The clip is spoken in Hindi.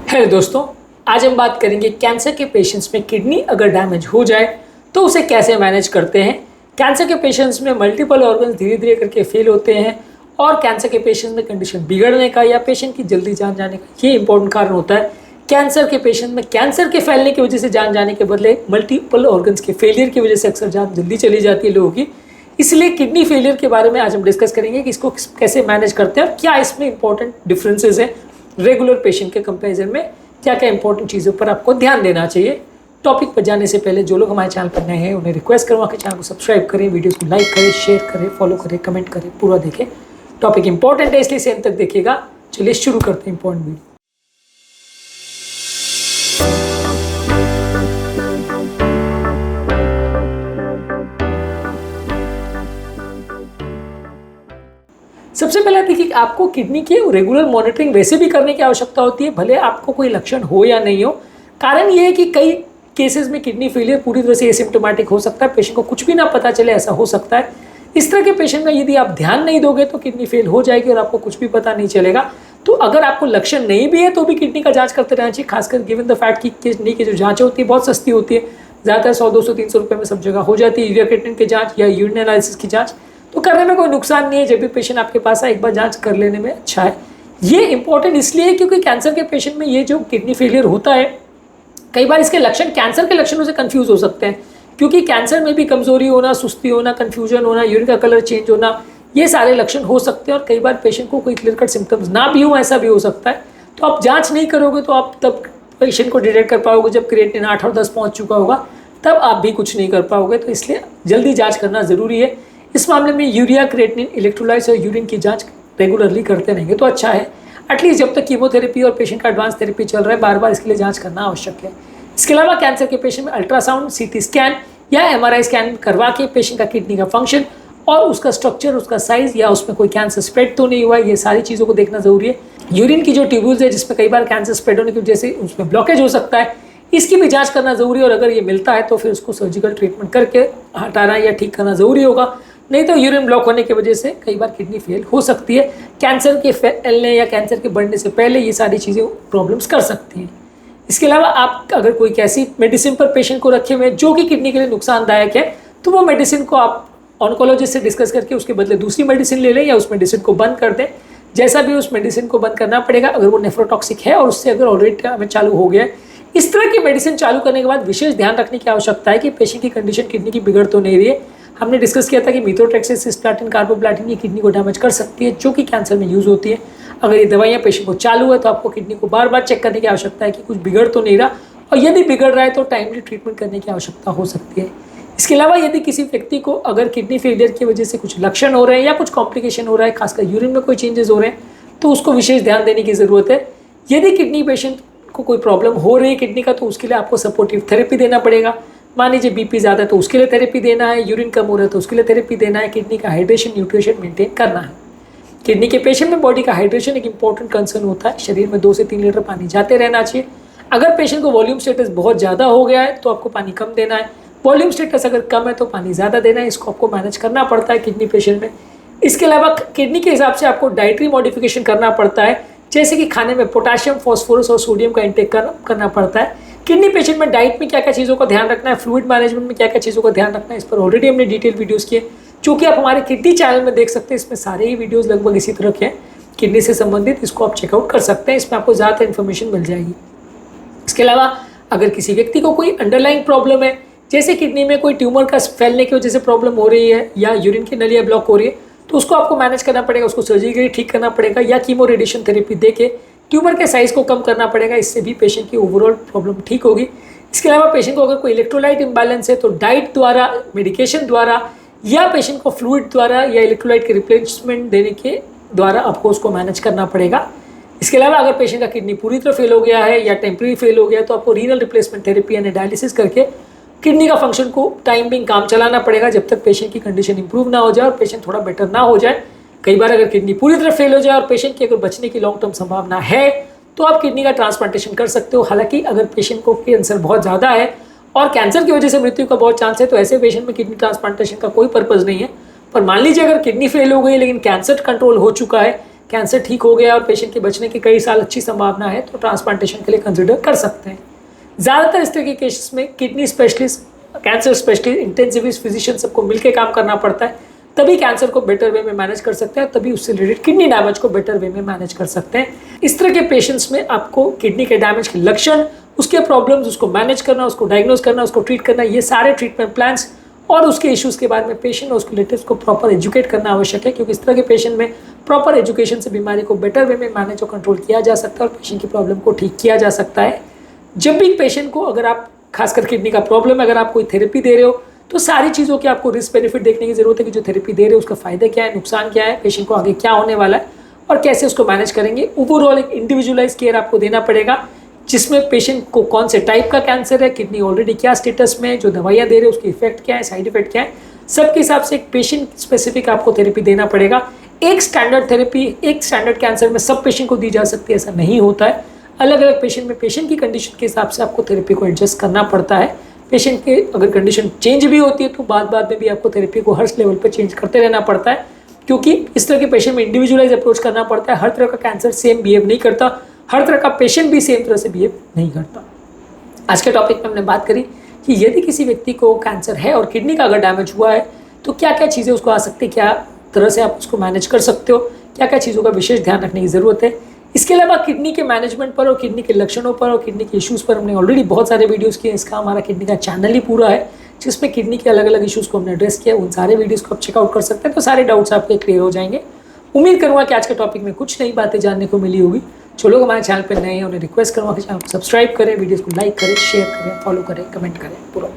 हेलो दोस्तों, आज हम बात करेंगे कैंसर के पेशेंट्स में किडनी अगर डैमेज हो जाए तो उसे कैसे मैनेज करते हैं। कैंसर के पेशेंट्स में मल्टीपल ऑर्गन्स धीरे धीरे करके फेल होते हैं और कैंसर के पेशेंट्स में कंडीशन बिगड़ने का या पेशेंट की जल्दी जान जाने का ये इंपॉर्टेंट कारण होता है। कैंसर के पेशेंट में कैंसर के फैलने की वजह से जान जाने के बदले मल्टीपल ऑर्गन्स के फेलियर की वजह से अक्सर जान जल्दी चली जाती है लोगों की। इसलिए किडनी फेलियर के बारे में आज हम डिस्कस करेंगे कि इसको कैसे मैनेज करते हैं और क्या इसमें इंपॉर्टेंट डिफरेंसेस हैं रेगुलर पेशेंट के कंपैरिजन में, क्या क्या इंपॉर्टेंट चीज़ों पर आपको ध्यान देना चाहिए। टॉपिक पर जाने से पहले जो लोग हमारे चैनल पर नए हैं उन्हें रिक्वेस्ट करूँगा कि चैनल को सब्सक्राइब करें, वीडियोस को लाइक करें, शेयर करें, फॉलो करें, कमेंट करें, पूरा देखें। टॉपिक इंपॉर्टेंट है इसलिए एंड तक देखिएगा। चलिए शुरू करते हैं इंपॉर्टेंट वीडियो। सबसे पहले देखिए, आपको किडनी की रेगुलर मॉनिटरिंग वैसे भी करने की आवश्यकता होती है, भले आपको कोई लक्षण हो या नहीं हो। कारण ये है कि कई केसेस में किडनी फेलियर पूरी तरह से एसिम्प्टोमेटिक हो सकता है, पेशेंट को कुछ भी ना पता चले, ऐसा हो सकता है। इस तरह के पेशेंट में यदि आप ध्यान नहीं दोगे तो किडनी फेल हो जाएगी और आपको कुछ भी पता नहीं चलेगा। तो अगर आपको लक्षण नहीं भी है तो भी किडनी का जाँच करते रहना चाहिए, खासकर गिवन द फैक्ट कि किडनी की जो जाँच होती है बहुत सस्ती होती है, ज़्यादातर 100-200-300 रुपये में सब जगह हो जाती है। यूरिया क्रिएटिनिन की जाँच या यूरिन एनालिसिस की जाँच तो करने में कोई नुकसान नहीं है। जब भी पेशेंट आपके पास आए एक बार जांच कर लेने में अच्छा है। ये इंपॉर्टेंट इसलिए है क्योंकि कैंसर के पेशेंट में ये जो किडनी फेलियर होता है, कई बार इसके लक्षण कैंसर के लक्षणों से कंफ्यूज हो सकते हैं, क्योंकि कैंसर में भी कमजोरी होना, सुस्ती होना, कंफ्यूजन होना, यूरिन का कलर चेंज होना, ये सारे लक्षण हो सकते हैं और कई बार पेशेंट को कोई क्लियर कट सिम्टम्स ना भी हो, ऐसा भी हो सकता है। तो आप जाँच नहीं करोगे तो आप तब पेशेंट को डिटेक्ट कर पाओगे जब क्रिएटिनिन 8 और 10 पहुँच चुका होगा, तब आप भी कुछ नहीं कर पाओगे। तो इसलिए जल्दी जाँच करना ज़रूरी है। इस मामले में यूरिया, क्रिएटिनिन, इलेक्ट्रोलाइट्स और यूरिन की जांच रेगुलरली करते रहेंगे तो अच्छा है। एटलीस्ट जब तक कीमोथेरेपी और पेशेंट का एडवांस थेरेपी चल रहा है, बार बार इसके लिए जांच करना आवश्यक है। इसके अलावा कैंसर के पेशेंट में अल्ट्रासाउंड, सीटी स्कैन या एमआरआई स्कैन करवा के पेशेंट का किडनी का फंक्शन और उसका स्ट्रक्चर, उसका साइज या उसमें कोई कैंसर स्प्रेड तो नहीं हुआ है, ये सारी चीज़ों को देखना जरूरी है। यूरिन की जो ट्यूब्यूल्स है जिसमें कई बार कैंसर स्प्रेड होने की वजह से उसमें ब्लॉकेज हो सकता है, इसकी भी जाँच करना जरूरी है और अगर ये मिलता है तो फिर उसको सर्जिकल ट्रीटमेंट करके हटाना या ठीक करना जरूरी होगा। नहीं तो यूरिन ब्लॉक होने की वजह से कई बार किडनी फेल हो सकती है। कैंसर के फैलने या कैंसर के बढ़ने से पहले ये सारी चीज़ें प्रॉब्लम्स कर सकती हैं। इसके अलावा आप अगर कोई कैसी मेडिसिन पर पेशेंट को रखे हुए जो कि किडनी के लिए नुकसानदायक है, तो वो मेडिसिन को आप ऑन्कोलॉजिस्ट से डिस्कस करके उसके बदले दूसरी मेडिसिन ले लें या उस मेडिसिन को बंद कर दें। जैसा भी उस मेडिसिन को बंद करना पड़ेगा, अगर वो नेफ्रोटॉक्सिक है और उससे अगर ऑलरेडी हमें चालू हो गया है। इस तरह की मेडिसिन चालू करने के बाद विशेष ध्यान रखने की आवश्यकता है कि पेशेंट की कंडीशन किडनी की बिगड़ तो नहीं रही है। हमने डिस्कस किया था कि मीथोट्रेक्सेस, सिस्प्लाटिन, कार्बोप्लाटिन ये किडनी को डैमेज कर सकती है, जो कि कैंसर में यूज़ होती है। अगर ये दवाइयाँ पेशेंट को चालू है तो आपको किडनी को बार बार चेक करने की आवश्यकता है कि कुछ बिगड़ तो नहीं रहा, और यदि बिगड़ रहा है तो टाइमली ट्रीटमेंट करने की आवश्यकता हो सकती है। इसके अलावा यदि किसी व्यक्ति को अगर किडनी फेलियर की वजह से कुछ लक्षण हो रहे हैं या कुछ कॉम्प्लिकेशन हो रहा है, खासकर यूरिन में कोई चेंजेस हो रहे हैं, तो उसको विशेष ध्यान देने की ज़रूरत है। यदि किडनी पेशेंट को कोई प्रॉब्लम हो रही है किडनी का, तो उसके लिए आपको सपोर्टिव थेरेपी देना पड़ेगा। मान लीजिए बीपी ज़्यादा है तो उसके लिए थेरेपी देना है, यूरिन कम हो रहा है तो उसके लिए थेरेपी देना है, किडनी का हाइड्रेशन, न्यूट्रिशन मेंटेन करना है। किडनी के पेशेंट में बॉडी का हाइड्रेशन एक इंपॉर्टेंट कंसर्न होता है। शरीर में 2 से 3 लीटर पानी जाते रहना चाहिए। अगर पेशेंट को वॉल्यूम स्टेटस बहुत ज़्यादा हो गया है तो आपको पानी कम देना है, वॉल्यूम स्टेटस अगर कम है तो पानी ज़्यादा देना है। इसको आपको मैनेज करना पड़ता है किडनी पेशेंट में। इसके अलावा किडनी के हिसाब से आपको डाइटरी मॉडिफिकेशन करना पड़ता है, जैसे कि खाने में पोटाशियम, फॉस्फोरस और सोडियम का इंटेक करना पड़ता है। किडनी पेशेंट में डाइट में क्या क्या चीज़ों का ध्यान रखना है, फ्लूइड मैनेजमेंट में क्या क्या चीज़ों का ध्यान रखना है, इस पर ऑलरेडी हमने डिटेल वीडियोस किए, जो कि आप हमारे किडनी चैनल में देख सकते हैं। इसमें सारे ही वीडियोस लगभग इसी तरह के हैं किडनी से संबंधित, इसको आप चेकआउट कर सकते हैं, इसमें आपको ज़्यादा इन्फॉर्मेशन मिल जाएगी। इसके अलावा अगर किसी व्यक्ति को कोई अंडरलाइंग प्रॉब्लम है, जैसे किडनी में कोई ट्यूमर का फैलने की वजह से प्रॉब्लम हो रही है या यूरिन की नलियाँ ब्लॉक हो रही है, तो उसको आपको मैनेज करना पड़ेगा, उसको सर्जिकली ठीक करना पड़ेगा या कीमो रेडिएशन थेरेपी देके ट्यूमर के साइज़ को कम करना पड़ेगा। इससे भी पेशेंट की ओवरऑल प्रॉब्लम ठीक होगी। इसके अलावा पेशेंट को अगर कोई इलेक्ट्रोलाइट इम्बैलेंस है तो डाइट द्वारा, मेडिकेशन द्वारा या पेशेंट को फ्लूइड द्वारा या इलेक्ट्रोलाइट के रिप्लेसमेंट देने के द्वारा आपको उसको मैनेज करना पड़ेगा। इसके अलावा अगर पेशेंट का किडनी पूरी तरह फेल हो गया है या टेम्परेरी फेल हो गया तो आपको रीनल रिप्लेसमेंट थेरेपी यानी डायलिसिस करके किडनी का फंक्शन को टाइम बिंग काम चलाना पड़ेगा, जब तक पेशेंट की कंडीशन इंप्रूव ना हो जाए और पेशेंट थोड़ा बेटर ना हो जाए। कई बार अगर किडनी पूरी तरह फेल हो जाए और पेशेंट की अगर बचने की लॉन्ग टर्म संभावना है तो आप किडनी का ट्रांसप्लांटेशन कर सकते हो। हालांकि अगर पेशेंट को कैंसर बहुत ज़्यादा है और कैंसर की वजह से मृत्यु का बहुत चांस है तो ऐसे पेशेंट में किडनी ट्रांसप्लांटेशन का कोई पर्पज़ नहीं है। पर मान लीजिए अगर किडनी फेल हो गई लेकिन कैंसर कंट्रोल हो चुका है, कैंसर ठीक हो गया और पेशेंट के बचने की कई साल अच्छी संभावना है तो ट्रांसप्लांटेशन के लिए कंसिडर कर सकते हैं। ज़्यादातर इस तरह के केसेस में kidney specialist, cancer specialist, intensivist physician सबको मिलकर काम करना पड़ता है, तभी कैंसर को बेटर वे में मैनेज कर सकते हैं, तभी उससे रिलेटेड किडनी डैमेज को बेटर वे में मैनेज कर सकते हैं। इस तरह के पेशेंट्स में आपको किडनी के डैमेज के लक्षण, उसके प्रॉब्लम्स, उसको मैनेज करना, उसको डायग्नोज करना, उसको ट्रीट करना, ये सारे ट्रीटमेंट प्लान्स और उसके इश्यूज़ के बारे में पेशेंट और उसके रिलेटिव्स को प्रॉपर एजुकेट करना आवश्यक है, क्योंकि इस तरह के पेशेंट में प्रॉपर एजुकेशन से बीमारी को बेटर वे में मैनेज और कंट्रोल किया जा सकता है और पेशेंट की प्रॉब्लम को ठीक किया जा सकता है। जब भी पेशेंट को, अगर आप खासकर किडनी का प्रॉब्लम, अगर आप कोई थेरेपी दे रहे हो तो सारी चीज़ों की आपको रिस्क बेनिफिट देखने की जरूरत है कि जो थेरेपी दे रहे हो उसका फ़ायदा क्या है, नुकसान क्या है, पेशेंट को आगे क्या होने वाला है और कैसे उसको मैनेज करेंगे। ओवरऑल एक इंडिविजुअलाइज केयर आपको देना पड़ेगा, जिसमें पेशेंट को कौन से टाइप का कैंसर है, किडनी ऑलरेडी क्या स्टेटस में है, जो दवाइयाँ दे रहे हैं उसकी इफेक्ट क्या है, साइड इफेक्ट क्या है, सबके हिसाब से एक पेशेंट स्पेसिफिक आपको थेरेपी देना पड़ेगा। एक स्टैंडर्ड थेरेपी एक स्टैंडर्ड कैंसर में सब पेशेंट को दी जा सकती है, ऐसा नहीं होता है। अलग अलग पेशेंट में पेशेंट की कंडीशन के हिसाब से आपको थेरेपी को एडजस्ट करना पड़ता है। पेशेंट के अगर कंडीशन चेंज भी होती है तो बाद में भी आपको थेरेपी को हर लेवल पर चेंज करते रहना पड़ता है, क्योंकि इस तरह के पेशेंट में इंडिविजुअलाइज अप्रोच करना पड़ता है। हर तरह का कैंसर सेम बिहेव नहीं करता, हर तरह का पेशेंट भी सेम तरह से बिहेव नहीं करता। आज के टॉपिक में हमने बात करी कि यदि किसी व्यक्ति को कैंसर है और किडनी का अगर डैमेज हुआ है तो क्या क्या चीज़ें उसको आ सकती है, क्या तरह से आप उसको मैनेज कर सकते हो, क्या क्या चीज़ों का विशेष ध्यान रखने की ज़रूरत है। इसके अलावा किडनी के मैनेजमेंट पर और किडनी के लक्षणों पर और किडनी के इश्यूज़ पर हमने ऑलरेडी बहुत सारे वीडियोस किए। इसका हमारा किडनी का चैनल ही पूरा है जिसमें किडनी के अलग अलग इश्यूज़ को हमने एड्रेस किया। उन सारे वीडियोज़ को आप चेकआउट कर सकते हैं, तो सारे डाउट्स आपके क्लियर हो जाएंगे। उम्मीद करूँगा कि आज के टॉपिक में कुछ नई बातें जानने को मिली होगी। जो लोग हमारे चैनल पर नए हैं उन्हें रिक्वेस्ट करूँगा कि चैनल को सब्सक्राइब करें, वीडियोज़ को लाइक करें, शेयर करें, फॉलो करें, कमेंट करें पूरा।